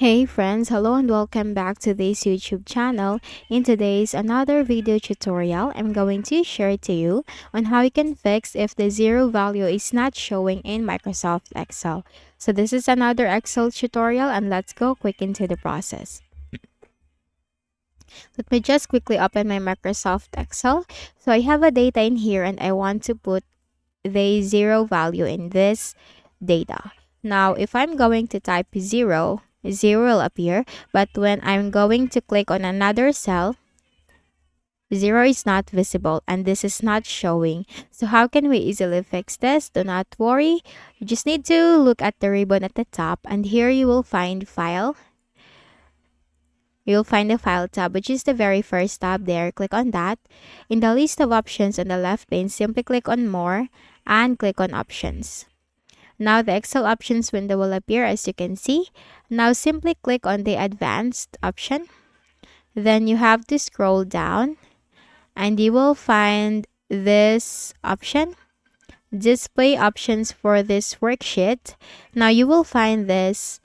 Hey friends, hello and welcome back to this YouTube channel. In today's another video tutorial, I'm going to share to you on how you can fix if the zero value is not showing in Microsoft Excel. So this is another Excel tutorial and let's go quick into the process. Let me just quickly open my Microsoft Excel. So I have a data in here and I want to put the zero value in this data. Now, if I'm going to type 0, 0 will appear, but when I'm going to click on another cell, 0 is not visible and this is not showing. So how can we easily fix this? Do not worry. You just need to look at the ribbon at the top and here you will find File. You'll find the File tab, which is the very first tab there. Click on that. In the list of options on the left pane, simply click on More and click on Options. Now the Excel options window will appear as you can see. Now simply click on the Advanced option. Then you have to scroll down and you will find this option, Display Options for this worksheet. Now you will find this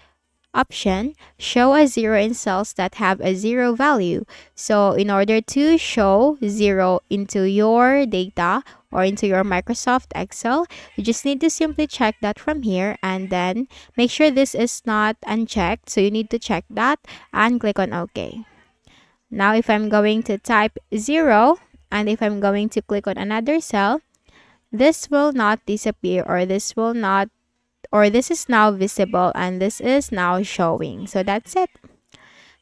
option, Show a 0 in cells that have a 0 value. So in order to show 0 into your data or into your Microsoft Excel, you just need to simply check that from here and then make sure this is not unchecked. So you need to check that and click on OK. Now if I'm going to type 0 and if I'm going to click on another cell, this will not disappear or this is now visible and this is now showing. So that's it.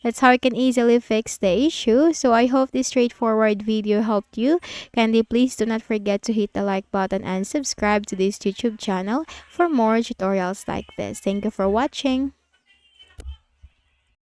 That's how you can easily fix the issue. So I hope this straightforward video helped you. Kindly please do not forget to hit the like button and subscribe to this YouTube channel for more tutorials like this. Thank you for watching.